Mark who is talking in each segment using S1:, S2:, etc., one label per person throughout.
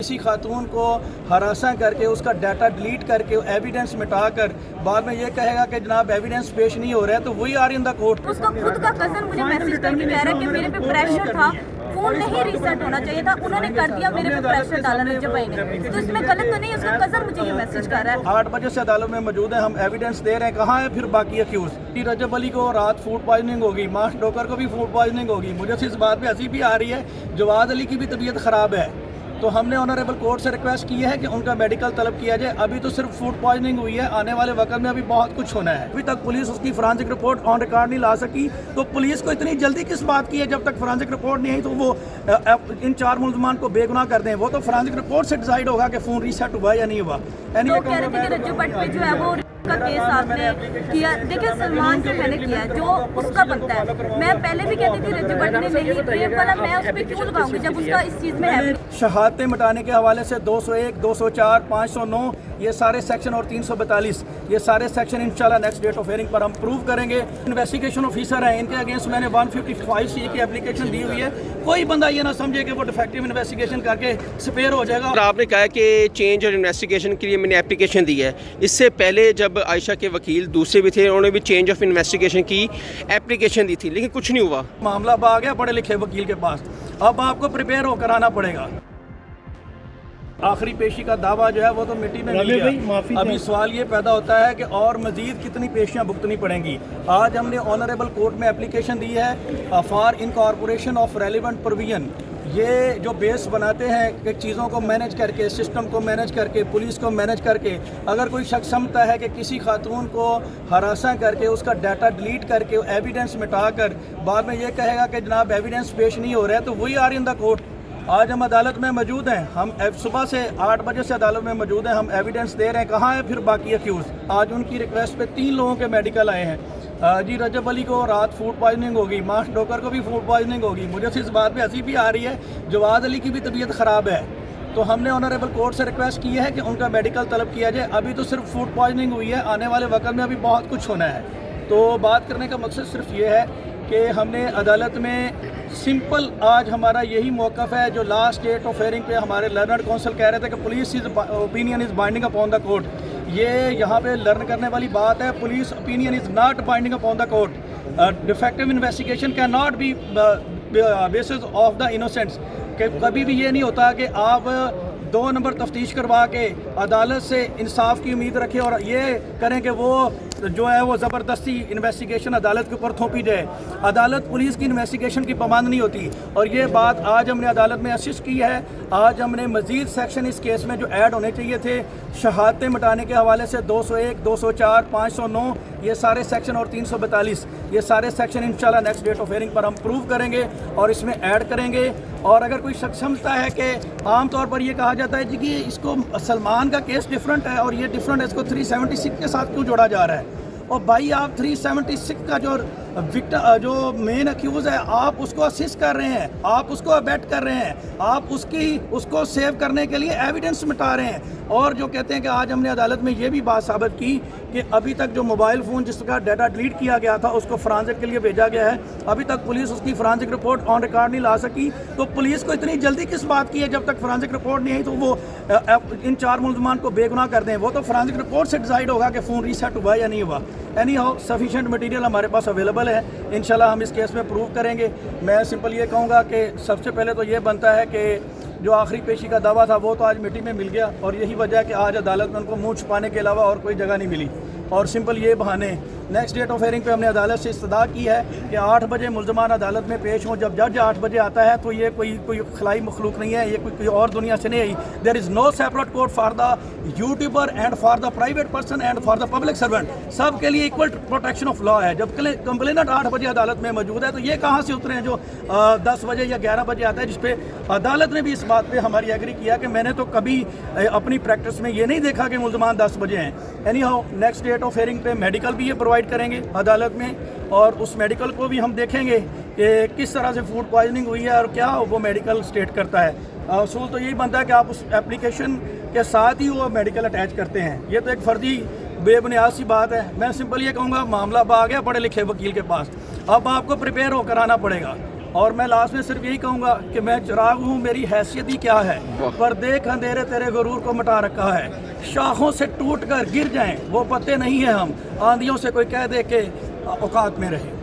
S1: किसी खातून को हरासा करके उसका डाटा डिलीट करके एविडेंस मिटाकर बाद में ये कहेगा कि जनाब एविडेंस पेश नहीं हो रहा है, तो वही आर इन द कोर्ट।
S2: उसका खुद का कजन मुझे मैसेज करके कह रहा है कि मेरे पे प्रेशर था, फोन नहीं रीसेट होना चाहिए था, उन्होंने कर दिया, मेरे पे प्रेशर डाला रज्जब भाई ने, तो इसमें गलत तो नहीं, उसका कजन मुझे ये मैसेज कर रहा है।
S1: 8 बजे से अदालत में मौजूद है, हम एविडेंस दे रहे हैं, कहाँ है फिर बाकी अक्यूज। रजब अली को रात फूड पॉइजनिंग होगी, माश डोकर को भी फूड पॉइजनिंग होगी, मुझे इस बात पे हंसी भी आ रही है। जवाद अली की भी तबीयत ख़राब है, तो हमने ऑनरेबल कोर्ट से रिक्वेस्ट की है कि उनका मेडिकल तलब किया जाए। अभी तो सिर्फ फूड पॉइजनिंग हुई है, आने वाले वक्त में अभी बहुत कुछ होना है। अभी तक पुलिस उसकी फोरेंसिक रिपोर्ट ऑन रिकॉर्ड नहीं ला सकी, तो पुलिस को इतनी जल्दी किस बात की है? जब तक फोरेंसिक रिपोर्ट नहीं आई तो वो इन 4 मुलजमान को बेगुनाह कर दें। वो तो फोरेंसिक रिपोर्ट से डिसाइड होगा कि फ़ोन रीसेट हुआ या नहीं हुआ।
S2: तो कह रहे थे कि रज्जब भट्ट पे जो है वो का केस आपने किया, देखिए सलमान से मैंने किया जो उसका बनता है। मैं पहले भी कहती थी रज्जब भट्ट ने नहीं, रेप वाला मैं उस पर क्यों लगाऊंगी जब उसका इस चीज़ में है।
S1: शहादतें मिटाने के हवाले से 201, 204, 509 ये सारे सेक्शन और 342 ये सारे सेक्शन इंशाल्लाह नेक्स्ट डेट ऑफ हियरिंग पर हम प्रूव करेंगे। इन्वेस्टिगेशन ऑफिसर हैं, इनके अगेंस्ट मैंने 155C की एप्लीकेशन दी हुई है। कोई बंदा ये ना समझे कि वो डिफेक्टिव इन्वेस्टिगेशन करके स्पेयर हो जाएगा।
S3: आपने कहा कि चेंज और इन्वेस्टिगेशन के लिए मैंने एप्लीकेशन दी है, इससे पहले जब आयशा के वकील दूसरे भी थे उन्होंने भी चेंज ऑफ इन्वेस्टिगेशन की एप्लीकेशन दी थी, लेकिन कुछ नहीं हुआ।
S1: मामला आ गया पढ़े लिखे वकील के पास, अब आपको प्रिपेयर होकर आना पड़ेगा। आखिरी पेशी का दावा जो है वो तो मिट्टी में मिल गया। अभी सवाल ये पैदा होता है कि और मजीद कितनी पेशियां भुगतनी पड़ेंगी। आज हमने ऑनरेबल कोर्ट में एप्लीकेशन दी है for incorporation of relevant provision. ये जो बेस बनाते हैं कि चीज़ों को मैनेज करके, सिस्टम को मैनेज करके, पुलिस को मैनेज करके, अगर कोई शख्स समझता है कि किसी खातून को हरासा करके उसका डाटा डिलीट करके एविडेंस मिटाकर बाद में ये कहेगा कि जनाब एविडेंस पेश नहीं हो रहा है, तो वही आर इन द कोर्ट। आज हम अदालत में मौजूद हैं, हम सुबह से 8 बजे से अदालत में मौजूद हैं, हम एविडेंस दे रहे हैं, कहाँ है फिर बाकी अक्यूज़। आज उनकी रिक्वेस्ट पे 3 लोगों के मेडिकल आए हैं। जी रजब अली को रात फूड पॉइजनिंग होगी, माश डोकर को भी फूड पॉइजनिंग होगी, मुझे इस बात पे हंसी भी आ रही है। जवाद अली की भी तबीयत ख़राब है, तो हमने ऑनरेबल कोर्ट से रिक्वेस्ट की है कि उनका मेडिकल तलब किया जाए। अभी तो सिर्फ फूड पॉइजनिंग हुई है, आने वाले वक्त में अभी बहुत कुछ होना है। तो बात करने का मकसद सिर्फ ये है कि हमने अदालत में सिंपल आज हमारा यही मौक़िफ़ है जो लास्ट डेट ऑफ हियरिंग पे हमारे लर्नर काउंसिल कह रहे थे कि police is opinion is binding upon the court. ये यहाँ पे लर्न करने वाली बात है, police opinion is not binding upon the court. Defective investigation can not be basis of the innocents. कि कभी भी ये नहीं होता कि आप 2 नंबर तफ्तीश करवा के अदालत से इंसाफ की उम्मीद रखें और ये करें कि वो जो है वो ज़बरदस्ती इन्वेस्टिगेशन अदालत के ऊपर थोपी जाए। अदालत पुलिस की इन्वेस्टिगेशन की पाबंद नहीं होती, और ये बात आज हमने अदालत में असिस्ट की है। आज हमने मज़ीद सेक्शन इस केस में जो ऐड होने चाहिए थे शहादतें मिटाने के हवाले से 201, 204, 509 ये सारे सेक्शन और 342 ये सारे सेक्शन इंशाल्लाह नेक्स्ट डेट ऑफ हियरिंग पर हम प्रूव करेंगे और इसमें ऐड करेंगे। और अगर कोई शख्स समझता है कि आमतौर पर ये कहा जाता है जी कि इसको सलमान का केस डिफरेंट है और ये डिफरेंट है, इसको 376 के साथ क्यों जोड़ा जा रहा है? और भाई आप 376 का जो मेन अक्यूज़ है आप उसको असिस्ट कर रहे हैं, आप उसको अबेट कर रहे हैं, आप उसको सेव करने के लिए एविडेंस मिटा रहे हैं। और जो कहते हैं कि आज हमने अदालत में ये भी बात साबित की कि अभी तक जो मोबाइल फ़ोन जिसका डाटा डिलीट किया गया था उसको फोरेंसिक के लिए भेजा गया है, अभी तक पुलिस उसकी फोरेंसिक रिपोर्ट ऑन रिकॉर्ड नहीं ला सकी। तो पुलिस को इतनी जल्दी किस बात की है? जब तक फोरेंसिक रिपोर्ट नहीं आई तो वो इन 4 मुलजमान को बेगुनाह कर दें। वो तो फोरेंसिक रिपोर्ट से डिसाइड होगा कि फ़ोन रीसेट हुआ या नहीं हुआ। एनी हाउ सफिशेंट मटीरियल हमारे पास अवेलेबल है, इंशाल्लाह हम इस केस में प्रूव करेंगे। मैं सिंपल ये कहूँगा कि सबसे पहले तो ये बनता है कि जो आखिरी पेशी का दावा था वो तो आज मिट्टी में मिल गया, और यही वजह है कि आज अदालत में उनको मुँह छुपाने के अलावा और कोई जगह नहीं मिली। और सिंपल ये बहाने नेक्स्ट डेट ऑफ हियरिंग पे हमने अदालत से इस्तदा की है कि 8 बजे मुल्ज़मान अदालत में पेश हों। जब जज 8 बजे आता है तो ये कोई खलाई मखलूक नहीं है, ये कोई और दुनिया से नहीं आई। There is no separate court for the YouTuber and for the private person and for the public servant. सब के लिए इक्वल प्रोटेक्शन ऑफ लॉ है। जब कंप्लेनेंट 8 बजे अदालत में मौजूद है तो ये कहाँ से उतरे हैं जो 10 बजे या 11 बजे आता है, जिसपे अदालत ने भी इस बात पर हमारी एग्री किया कि मैंने तो कभी अपनी प्रैक्टिस में ये नहीं देखा कि मुल्ज़मान 10 बजे हैं। Anyhow next date of hearing पे मेडिकल भी ये प्रोवाइड करेंगे अदालत में, और उस मेडिकल को भी हम देखेंगे कि किस तरह से फूड पॉइजनिंग हुई है और क्या वो मेडिकल स्टेट करता है। असूल तो यही बनता है कि आप उस एप्लीकेशन के साथ ही वो मेडिकल अटैच करते हैं। ये तो एक फर्जी बेबुनियाद सी बात है। मैं सिंपल ये कहूँगा मामला आ गया पढ़े लिखे वकील के पास, अब आपको प्रिपेयर होकर आना पड़ेगा। और मैं लास्ट में सिर्फ यही कहूँगा कि मैं चिराग हूँ, मेरी हैसियत ही क्या है, पर देख अंधेरे तेरे गुरूर को मिटा रखा है, शाखों से टूट कर गिर जाएं वो पत्ते नहीं है हम, आंधियों से कोई कह दे के औकात में रहे।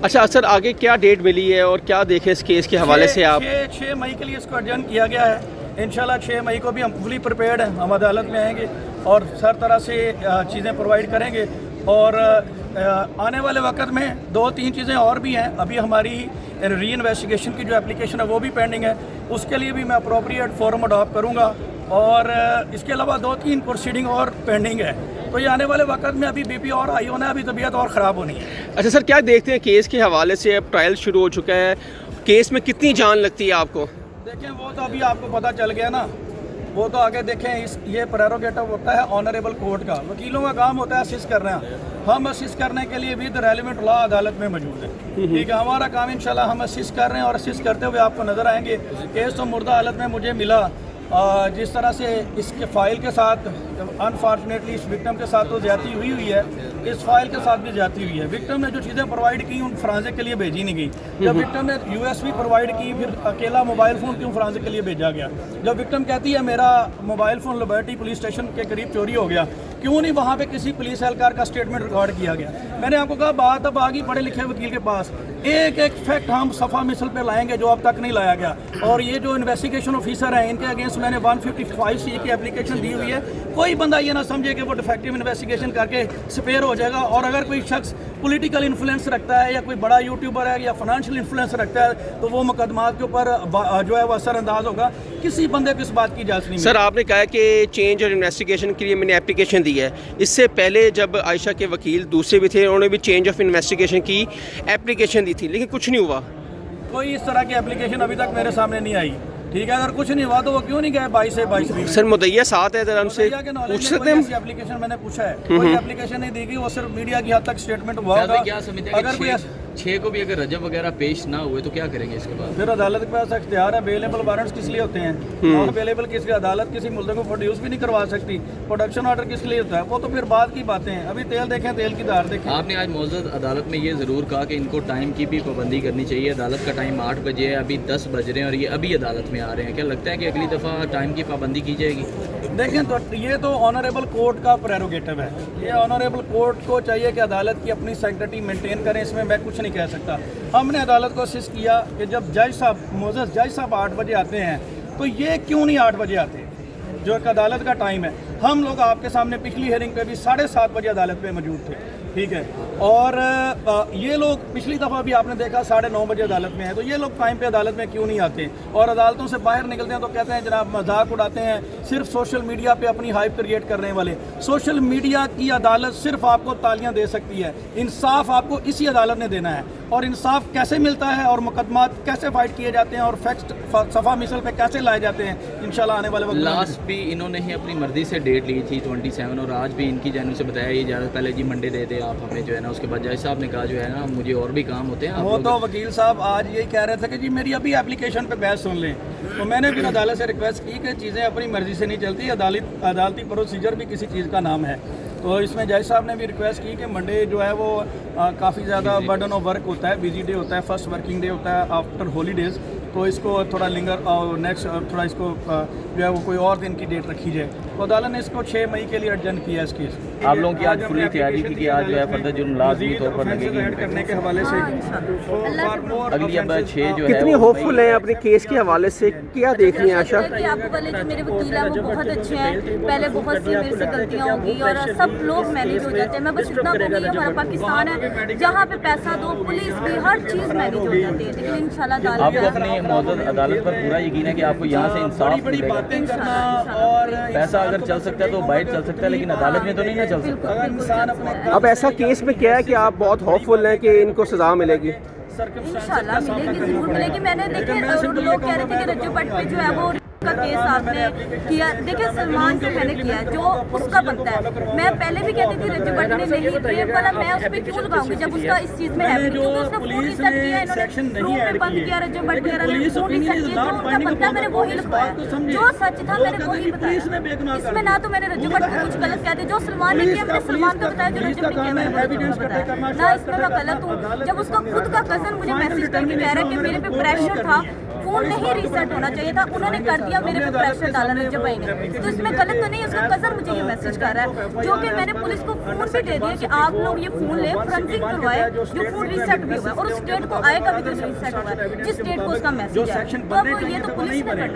S3: अच्छा सर, आगे क्या डेट मिली है और क्या देखें इस केस के हवाले से आप?
S1: 6 मई के लिए इसको अर्जन किया गया है। इंशाल्लाह 6 मई को भी हम फुली प्रिपेयर्ड हैं, हम अदालत में आएंगे और हर तरह से चीज़ें प्रोवाइड करेंगे। और आने वाले वक्त में 2-3 चीज़ें और भी हैं। अभी हमारी री इन्वेस्टिगेशन की जो एप्लीकेशन है वो भी पेंडिंग है, उसके लिए भी मैं अप्रोप्रिएट फॉर्म अडॉप्ट करूँगा। और इसके अलावा 2-3 प्रोसीडिंग और पेंडिंग है, तो ये आने वाले वक्त में अभी बीपी और हाई होना है, अभी तबीयत और ख़राब होनी है।
S3: अच्छा सर, क्या देखते हैं केस के हवाले से? अब ट्रायल शुरू हो चुका है, केस में कितनी जान लगती है आपको?
S1: देखें वो तो अभी आपको पता चल गया ना, वो तो आगे देखें। ये प्रेरोगेटिव होता है ऑनरेबल कोर्ट का, वकीलों का काम होता है असिस्ट करना। हम असिस्ट करने के लिए विद रेलिवेंट लॉ अदालत में मौजूद है, ठीक है। हमारा काम इंशाल्लाह हम असिस्ट कर रहे हैं और असिस्ट करते हुए आपको नज़र आएंगे। केस तो मुर्दा हालत में मुझे मिला, जिस तरह से इसके फाइल के साथ अनफॉर्चुनेटली इस विक्टिम के साथ तो ज्यादती हुई है, इस फाइल के साथ भी ज्यादती हुई है। विक्टिम ने जो चीज़ें प्रोवाइड की उन फॉरेंसिक के लिए भेजी नहीं गई। जब विक्टिम ने यूएसबी प्रोवाइड की, फिर अकेला मोबाइल फ़ोन क्यों फॉरेंसिक के लिए भेजा गया? जब विक्टिम कहती है मेरा mobile phone liberty police station के करीब चोरी हो गया, क्यों नहीं वहाँ पे किसी पुलिस एहलकार का स्टेटमेंट रिकॉर्ड किया गया? मैंने आपको कहा बात अब आ गई पढ़े लिखे वकील के पास, एक एक फैक्ट हम सफ़ा मिसल पे लाएंगे जो अब तक नहीं लाया गया। और ये जो इन्वेस्टिगेशन ऑफिसर हैं इनके अगेंस्ट मैंने 155C की एप्लीकेशन दी हुई है। कोई बंदा ये ना समझे कि वो डिफेक्टिव इन्वेस्टिगेशन करके स्पेयर हो जाएगा। और अगर कोई शख्स पॉलिटिकल इन्फ्लुएंस रखता है या कोई बड़ा यूट्यूबर है या फाइनेंशियल इन्फ्लुएंस रखता है तो वो मुकदमात के ऊपर जो है वो असरअंदाज होगा। किसी बंदे को इस बात की इजाज़त नहीं।
S3: सर आपने कहा कि चेंज और इन्वेस्टिगेशन के लिए मैंने एप्लीकेशन दी है, इससे पहले जब आयशा के वकील दूसरे भी थे उन्होंने भी चेंज ऑफ इन्वेस्टिगेशन की एप्लीकेशन दी थी, लेकिन कुछ नहीं हुआ।
S1: कोई इस तरह की एप्लीकेशन अभी तक मेरे सामने नहीं आई, ठीक है। अगर कुछ नहीं हुआ तो वो क्यों नहीं गए 22 से 22
S3: सर मुदैया साथ है, जरा उनसे पूछ सकते हैं?
S1: एप्लीकेशन मैंने पूछा है, कोई एप्लीकेशन नहीं दी गई, वो सिर्फ मीडिया की हद तक स्टेटमेंट हुआ होगा। अगर कोई
S4: 6 को भी अगर रजब वगैरह पेश ना हुए तो क्या करेंगे इसके बाद?
S1: फिर अदालत के पास इख्तियार है, अवेलेबल वारंट्स किस लिए होते हैं? नॉन अवेलेबल किस लिए? अदालत किसी मुल्ज़िम को प्रोड्यूस भी नहीं करवा सकती। प्रोडक्शन ऑर्डर किस लिए होता है? वो तो फिर बाद की बातें हैं। अभी तेल देखें, तेल की धार देखें।
S4: आपने आज मौजूद अदालत में ये ज़रूर कहा कि इनको टाइम की भी पाबंदी करनी चाहिए। अदालत का टाइम 8 बजे है, अभी 10 बज रहे हैं और ये अभी अदालत में आ रहे हैं। क्या लगता है कि अगली दफ़ा टाइम की पाबंदी की जाएगी?
S1: देखें तो ये तो ऑनरेबल कोर्ट का प्रेरोगेटिव है। ये ऑनरेबल कोर्ट को चाहिए कि अदालत की अपनी सैंक्टिटी मेंटेन करें, इसमें मैं कुछ नहीं कह सकता। हमने अदालत को असिस्ट किया कि जब जज साहब 8 बजे आते हैं तो ये क्यों नहीं 8 बजे आते, जो एक अदालत का टाइम है। हम लोग आपके सामने पिछली हेयरिंग पे भी 7:30 बजे अदालत में मौजूद थे, ठीक है। और ये लोग पिछली दफ़ा भी आपने देखा 9:30 बजे अदालत में है, तो ये लोग टाइम पे अदालत में क्यों नहीं आते? और अदालतों से बाहर निकलते हैं तो कहते हैं जनाब मजाक उड़ाते हैं, सिर्फ सोशल मीडिया पे अपनी हाइप क्रिएट करने वाले। सोशल मीडिया की अदालत सिर्फ आपको तालियां दे सकती है, इंसाफ आपको इसी अदालत ने देना है। और इंसाफ कैसे मिलता है और मुकदमात कैसे फाइट किए जाते हैं और फैक्ट सफ़ा मिसल पे कैसे लाए जाते हैं, इंशाल्लाह आने वाले वक्त।
S4: लास्ट भी इन्होंने ही अपनी मर्जी से डेट ली थी 27, और आज भी इनकी जानिब से बताया ये ज़्यादा पहले जी मंडे दे दे आप हमें, जो है ना। उसके बाद जज साहब ने कहा जो है ना मुझे और भी काम होते हैं।
S1: वो तो वकील साहब आज यही कह रहे थे कि जी मेरी अभी एप्लीकेशन पे बहस सुन लें, तो मैंने फिर अदालत से रिक्वेस्ट की कि चीज़ें अपनी मर्जी से नहीं चलती, अदालती प्रोसीजर भी किसी चीज़ का नाम है। तो इसमें जज साहब ने भी रिक्वेस्ट की कि मंडे जो है वो काफ़ी ज़्यादा बर्डन ऑफ वर्क होता है, बिजी डे होता है, फर्स्ट वर्किंग डे होता है आफ्टर हॉलीडेज़, तो इसको थोड़ा लिंगर और नेक्स्ट थोड़ा इसको जो है वो कोई और दिन की डेट रखी जाए। तो अदालत ने इसको 6 मई के लिए अर्जन किया इस केस।
S4: आप लोगों की आज फुली तैयारी थी कि आज जो है फर्दर जुर्म लाजमी तौर पर लगेगी
S1: करने के हवाले से
S4: अगली अब 6 जो है
S3: कितनी होपफुल है अपने केस के हवाले से? क्या देख रही हैं आशा?
S2: कि आपको वाले जो मेरे वकील हैं वो बहुत अच्छे हैं। पहले बहुत सी मेरे से गलतियाँ होगी और सब लोग मैनेज हो जाते हैं। मैं बस इतना कहूँगी हमारा पाकिस्तान है जहाँ पे पैसा दो, पुलिस भी, हर चीज़ मैनेज हो जाती है। लेकिन इंशाल्लाह
S4: आपको अपनी मौजूद अदालत पर पूरा यकीन है कि आपको यहाँ से इंसाफ मिलेगा?
S1: और
S4: पैसा अगर चल सकता है तो बाहर चल सकता है, लेकिन अदालत में तो नहीं ना चल सकता।
S3: अब ऐसा केस में क्या है कि आप बहुत होपफुल हैं कि इनको सज़ा मिलेगी?
S2: इंशाल्लाह मिलेगी, जरूर मिलेगी। मैंने देखे लोग कह रहे थे कि रज्जू भट्ट पे जो है वो उसका केस आपने किया, देखिए सलमान से मैंने किया है जो उसका बनता है। मैं पहले भी कहती थी रज्जू भट्ट ने नहीं रेप वाला मैं उस पर क्यों लगाऊंगी जब उसका इस चीज में है, क्योंकि उसने फोन रिसेट किया, इन्होंने रूम में बंद किया रज्जू भट्ट वगैरह ने फोन रिसेट किया, जो उनका बनता है मैंने वही लिखवाया, जो सच था मैंने वही बताया। इसमें ना तो मैंने रज्जू भट्ट को कुछ गलत कह दिया, जो सलमान ने किया मैंने सलमान को बताया, जो रज्जू ने किया मैंने रज्जू को बताया, ना इसमें मैं गलत हूँ। जब उसका खुद का कजन मुझे मैसेज करके कह रहा है कि मेरे पे प्रेशर था, फोन नहीं रीसेट होना चाहिए था, उन्होंने कर दिया, मेरे पे प्रेशर डाला रज्जू भाई ने, तो इसमें गलत तो नहीं है। उसका कजन मुझे ये मैसेज कर रहा है, जो कि मैंने पुलिस को फोन भी दे दिया कि आप लोग ये फोन ले, फोरेंसिक करवाए, जो फोन रीसेट भी हुआ है और उस स्टेट को आएगा भी तो रीसेट हुआ है, जिस स्टेट को उसका मैसेज है, तो अब ये तो पुलिस ने करना है।